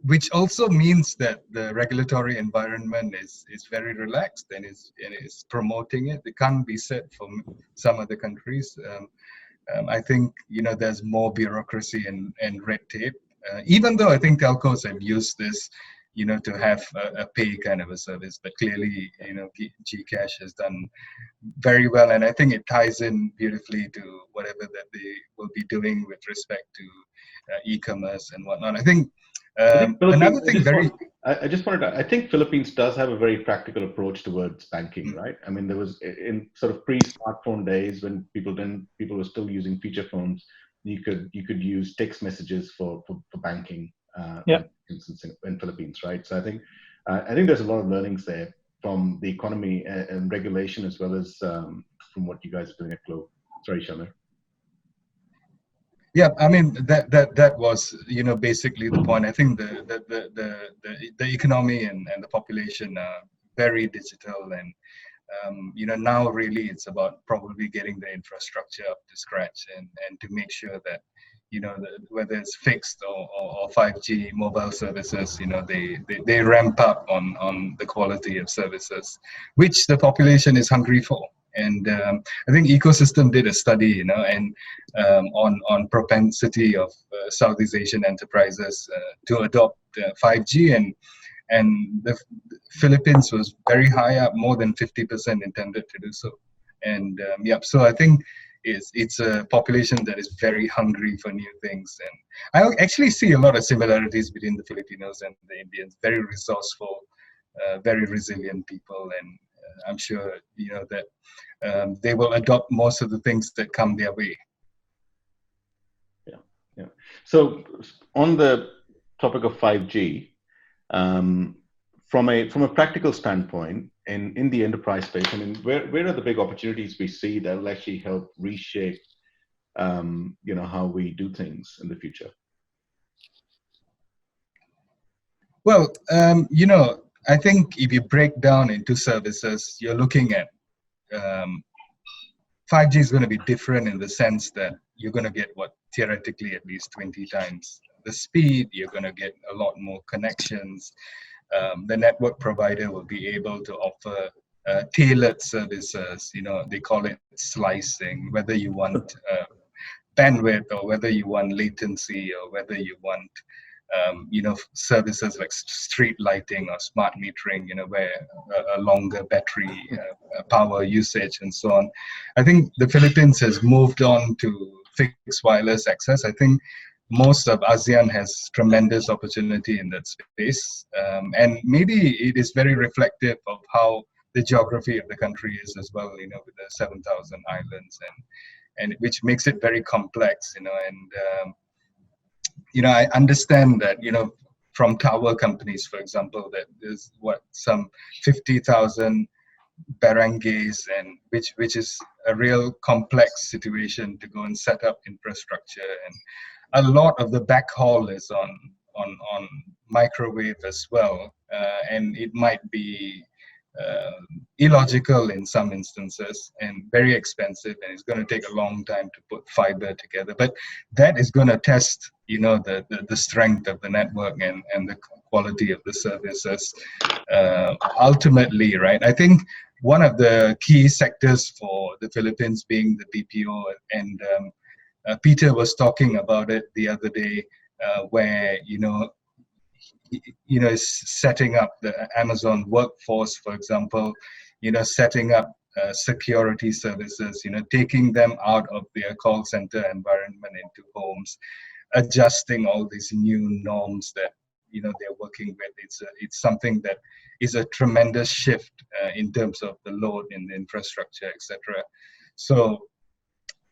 which also means that the regulatory environment is very relaxed and is promoting it. It can't be said for some other countries. I think there's more bureaucracy and red tape. Even though I think telcos have used this, to have a pay kind of a service, but clearly, Gcash has done very well, and I think it ties in beautifully to whatever that they will be doing with respect to e-commerce and whatnot. I think another thing I think Philippines does have a very practical approach towards banking, right? I mean, there was in sort of pre-smartphone days when people were still using feature phones. You could use text messages for banking. In Philippines, right? So I think there's a lot of learnings there from the economy and regulation, as well as from what you guys are doing at Globe. Sorry, Shamir. Yeah, I mean that was basically the point. I think the economy and the population are very digital, and now really it's about probably getting the infrastructure up to scratch and to make sure that whether it's fixed or 5G mobile services, they ramp up on the quality of services, which the population is hungry for. And I think Ecosystem did a study, and on propensity of Southeast Asian enterprises to adopt 5G, and the Philippines was very high up, more than 50% intended to do so. And so I think it's a population that is very hungry for new things, and I actually see a lot of similarities between the Filipinos and the Indians. Very resourceful, very resilient people, and I'm sure that they will adopt most of the things that come their way. Yeah. So on the topic of 5G, from a practical standpoint, in the enterprise space, I mean, where are the big opportunities we see that will actually help reshape how we do things in the future? Well, I think if you break down into services, you're looking at 5G is going to be different in the sense that you're going to get theoretically at least 20 times the speed. You're going to get a lot more connections. The network provider will be able to offer tailored services. They call it slicing, whether you want bandwidth or whether you want latency or whether you want services like street lighting or smart metering, where a longer battery power usage and so on. I think the Philippines has moved on to fixed wireless access. I think most of ASEAN has tremendous opportunity in that space. And maybe it is very reflective of how the geography of the country is as well, with the 7,000 islands and which makes it very complex, I understand that, from tower companies, for example, that there's some 50,000 barangays, and which is a real complex situation to go and set up infrastructure, and a lot of the backhaul is on microwave as well, and it might be illogical in some instances and very expensive, and it's going to take a long time to put fiber together. But that is going to test, the strength of the network and the quality of the services ultimately, right? I think one of the key sectors for the Philippines being the BPO, and Peter was talking about it the other day, where is setting up the Amazon workforce, for example, setting up security services, taking them out of their call center environment into homes, adjusting all these new norms that they're working with. It's something that is a tremendous shift in terms of the load in the infrastructure, etc. So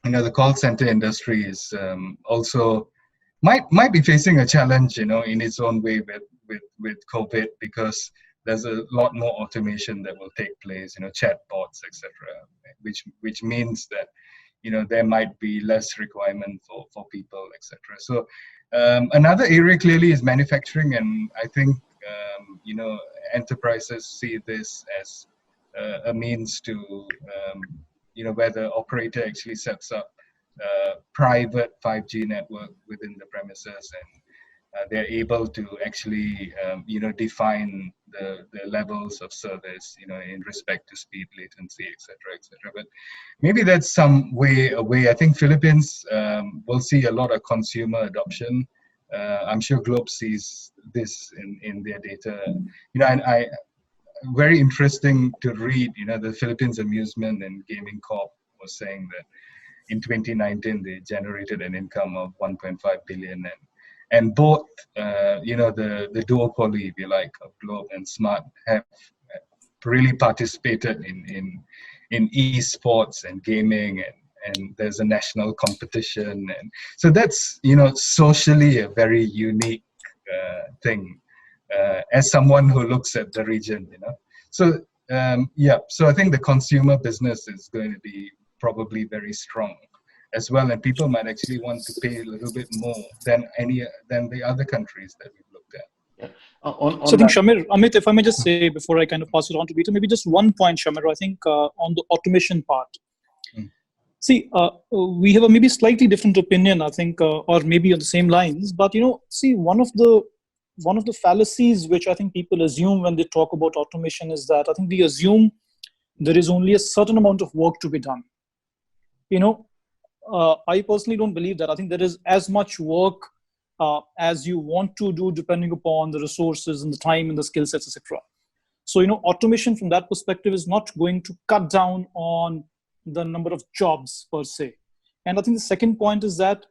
the call center industry is also might be facing a challenge, in its own way with COVID, because there's a lot more automation that will take place, chatbots, etc., which means that there might be less requirement for people, etc. So another area clearly is manufacturing, and I think enterprises see this as a means to where the operator actually sets up private 5G network within the premises, and they're able to actually define the levels of service in respect to speed, latency, etc., etc. But maybe that's some way away. I think Philippines will see a lot of consumer adoption. I'm sure Globe sees this in their data. And I very interesting to read. The Philippines Amusement and Gaming Corp was saying that in 2019 they generated an income of 1.5 billion, and both the duopoly, if you like, of Globe and Smart have really participated in esports and gaming, and there's a national competition, and so that's socially a very unique thing, as someone who looks at the region. So so I think the consumer business is going to be probably very strong as well, and people might actually want to pay a little bit more than the other countries that we've looked at. Yeah. So I think, Shamir, Amit, if I may just say before I kind of pass it on to Peter, maybe just one point, Shamir, I think on the automation part. See, we have a maybe slightly different opinion, I think, or maybe on the same lines, but see, one of the fallacies which I think people assume when they talk about automation is that I think they assume there is only a certain amount of work to be done. I personally don't believe that. I think there is as much work as you want to do, depending upon the resources and the time and the skill sets, etc. So, automation from that perspective is not going to cut down on the number of jobs per se. And I think the second point is that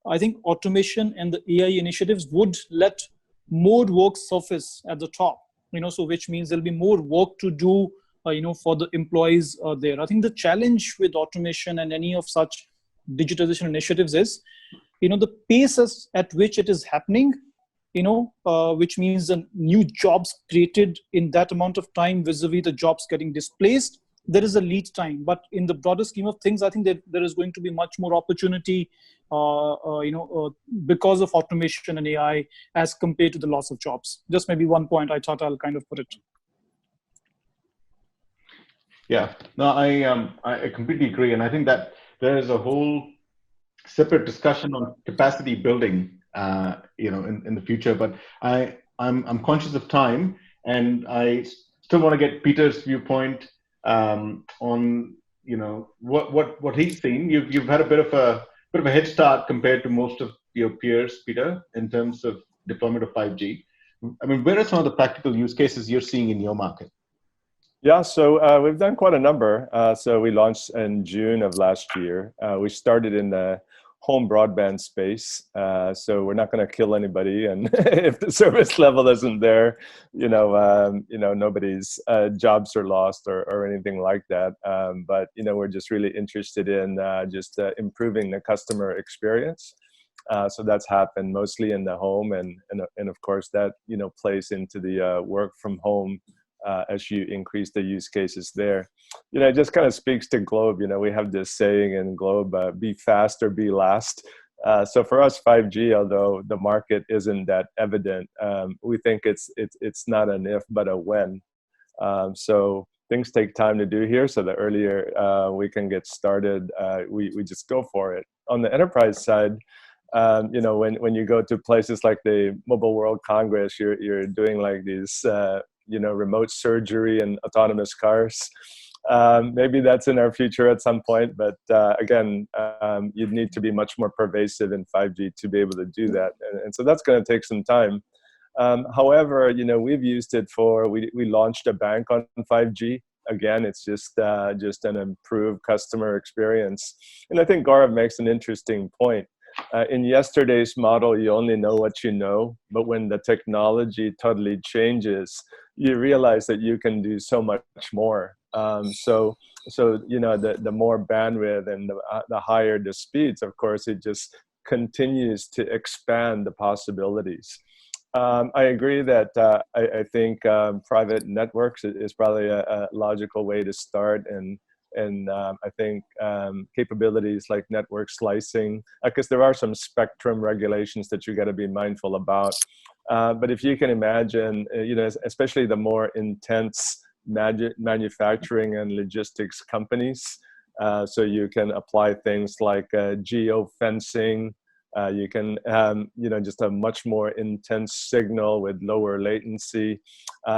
I think automation and the AI initiatives would let more work surface at the top, so which means there'll be more work to do, for the employees there. I think the challenge with automation and any of such digitization initiatives is, the pace at which it is happening, which means the new jobs created in that amount of time vis-a-vis the jobs getting displaced there is a lead time. But in the broader scheme of things, I think that there is going to be much more opportunity, because of automation and AI as compared to the loss of jobs. Just maybe one point I thought I'll kind of put it. Yeah, no, I completely agree, and I think that there is a whole separate discussion on capacity building, in the future. But I'm conscious of time, and I still want to get Peter's viewpoint on what he's seen. You've had a bit of a head start compared to most of your peers, Peter, in terms of deployment of 5G. I mean, where are some of the practical use cases you're seeing in your market? Yeah, so we've done quite a number. So we launched in June of last year. We started in the home broadband space. So we're not going to kill anybody, and if the service level isn't there, nobody's jobs are lost or anything like that. But we're just really interested in just improving the customer experience. So that's happened mostly in the home, and of course that plays into the work from home. As you increase the use cases there, it just kind of speaks to Globe. We have this saying in Globe, be fast or be last. So for us, 5G, although the market isn't that evident, we think it's not an if, but a when. So things take time to do here. So the earlier we can get started, we just go for it. On the enterprise side, when you go to places like the Mobile World Congress, you're doing like these remote surgery and autonomous cars. Maybe that's in our future at some point, but again, you'd need to be much more pervasive in 5G to be able to do that. And so that's going to take some time. However, we've used it we launched a bank on 5G. Again, it's just an improved customer experience. And I think Gaurav makes an interesting point. In yesterday's model, you only know what you know, but when the technology totally changes, you realize that you can do so much more. So the more bandwidth and the higher the speeds, of course, it just continues to expand the possibilities. I agree that I think private networks is probably a logical way to start, and I think capabilities like network slicing, because there are some spectrum regulations that you got to be mindful about. But if you can imagine, especially the more intense manufacturing and logistics companies, so you can apply things like geo-fencing. You can, just a much more intense signal with lower latency.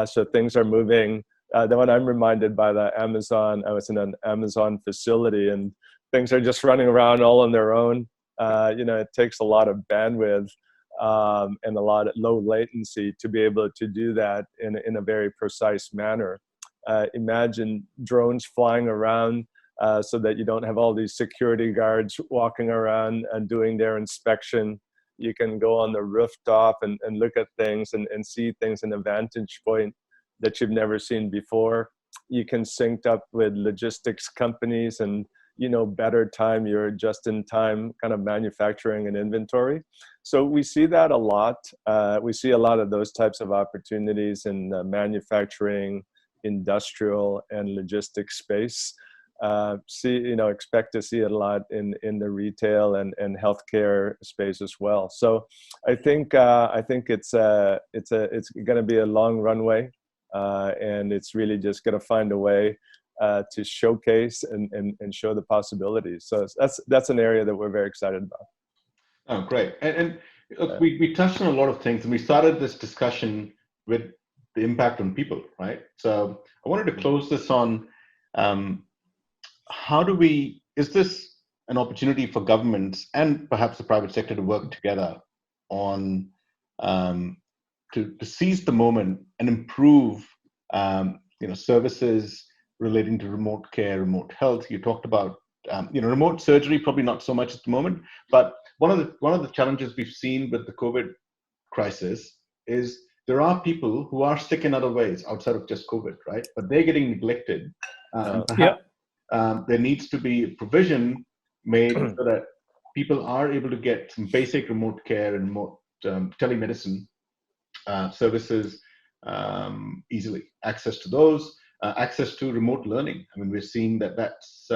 So things are moving. Then when I'm reminded by the Amazon, I was in an Amazon facility and things are just running around all on their own. It takes a lot of bandwidth and a lot of low latency to be able to do that in a very precise manner. Imagine drones flying around so that you don't have all these security guards walking around and doing their inspection. You can go on the rooftop and look at things and see things in a vantage point that you've never seen before. You can sync up with logistics companies and, better time your just-in-time kind of manufacturing and inventory. So we see that a lot. We see a lot of those types of opportunities in manufacturing, industrial, and logistics space. Expect to see it a lot in the retail and healthcare space as well. So I think it's going to be a long runway. And it's really just going to find a way to showcase and show the possibilities. So that's an area that we're very excited about. Oh, great. And look, we touched on a lot of things, and we started this discussion with the impact on people, right? So I wanted to close this on is this an opportunity for governments and perhaps the private sector to work together on to seize the moment and improve, services relating to remote care, remote health. You talked about, remote surgery, probably not so much at the moment, but one of the challenges we've seen with the COVID crisis is there are people who are sick in other ways outside of just COVID, right? But they're getting neglected. And perhaps there needs to be provision made so that people are able to get some basic remote care and remote telemedicine services easily, access to those, access to remote learning. I mean, we're seeing that's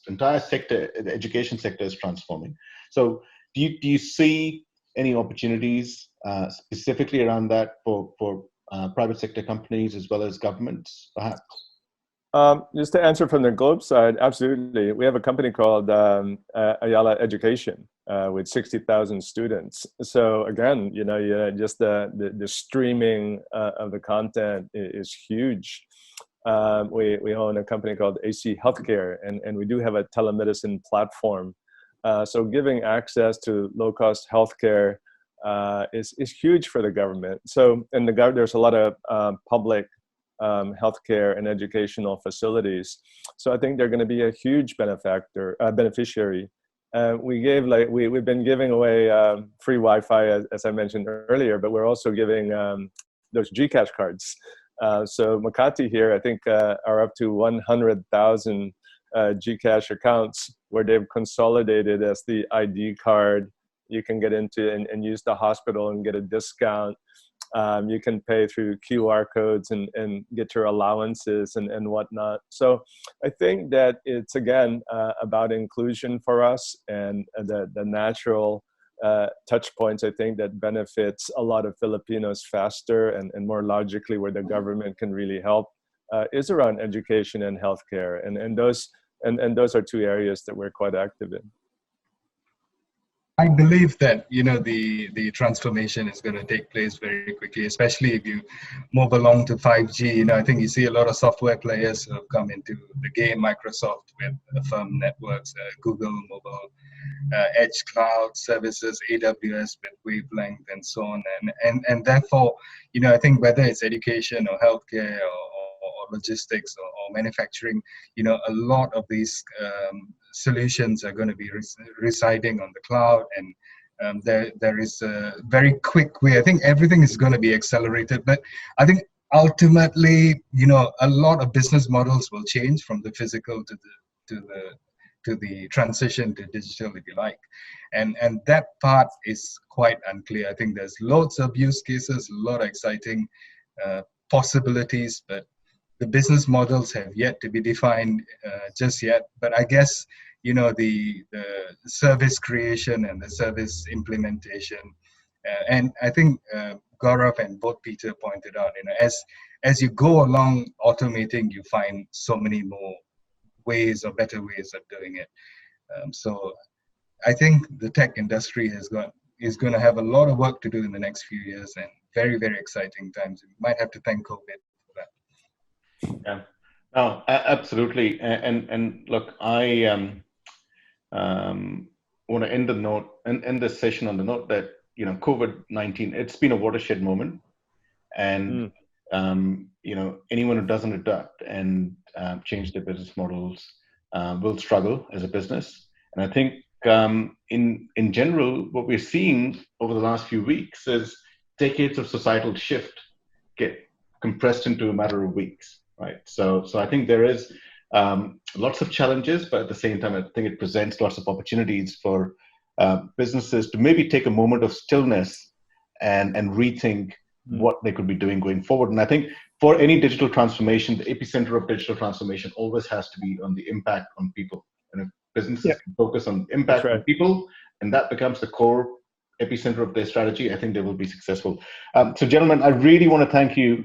entire sector, the education sector is transforming. So do you see any opportunities specifically around that for private sector companies as well as governments, perhaps? Just to answer from the globe side, absolutely. We have a company called Ayala Education with 60,000 students. So again, just the streaming of the content is huge. We own a company called AC Healthcare, and we do have a telemedicine platform. So giving access to low-cost healthcare is huge for the government. So there's a lot of public healthcare and educational facilities. So I think they're going to be a huge beneficiary. We've been giving away free Wi-Fi, as I mentioned earlier, but we're also giving those GCash cards. So Makati here, I think, are up to 100,000 GCash accounts where they've consolidated as the ID card. You can get into and use the hospital and get a discount. You can pay through QR codes and get your allowances and whatnot. So I think that it's, again, about inclusion for us and the natural touch points, I think, that benefits a lot of Filipinos faster and more logically, where the government can really help, is around education and healthcare. And those are two areas that we're quite active in. I believe that the transformation is going to take place very quickly, especially if you move along to 5G. I think you see a lot of software players who have come into the game. Microsoft with Firm Networks, Google Mobile, Edge Cloud Services, AWS with Wavelength, and so on. And therefore, I think whether it's education or healthcare or logistics or manufacturing, a lot of these solutions are going to be residing on the cloud, and there is a very quick way. I think everything is going to be accelerated, but I think ultimately, a lot of business models will change from the physical to the transition to digital, if you like, and that part is quite unclear. I think there's loads of use cases, a lot of exciting possibilities, but the business models have yet to be defined just yet. But I guess, the service creation and the service implementation, and I think Gaurav and both Peter pointed out, as you go along automating, you find so many more ways or better ways of doing it. So I think the tech industry is going to have a lot of work to do in the next few years, and very, very exciting times. We might have to thank COVID for that. Yeah, no, absolutely. And look, I want to end this session on the note that COVID-19, it's been a watershed moment, and anyone who doesn't adapt and change their business models will struggle as a business. And I think in general, what we're seeing over the last few weeks is decades of societal shift get compressed into a matter of weeks. Right. So I think there is lots of challenges, but at the same time, I think it presents lots of opportunities for businesses to maybe take a moment of stillness and rethink what they could be doing going forward. And I think for any digital transformation, the epicenter of digital transformation always has to be on the impact on people. And if businesses can focus on impact on people, and that becomes the core epicenter of their strategy, I think they will be successful. So gentlemen, I really want to thank you,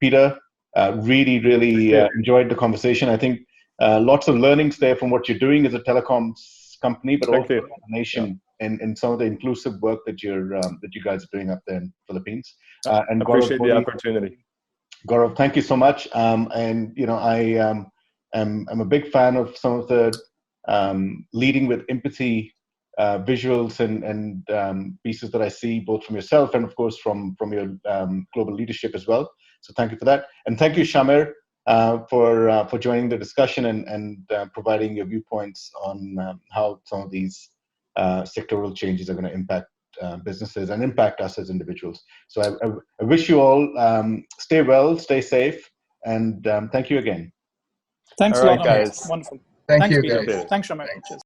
Peter. Really enjoyed the conversation. I think lots of learnings there from what you're doing as a telecoms company, but also the nation and some of the inclusive work that you guys are doing up there in the Philippines. And appreciate the opportunity. Gaurav, thank you so much. And I am a big fan of some of the leading with empathy visuals and pieces that I see both from yourself and of course from your global leadership as well. So thank you for that. And thank you, Shamir, for joining the discussion and providing your viewpoints on how some of these sectoral changes are going to impact businesses and impact us as individuals. So I wish you all stay well, stay safe, and thank you again. Thanks a lot, guys. Wonderful. Thanks, Thanks, you, Peter. guys. Thanks, Shamir. Cheers.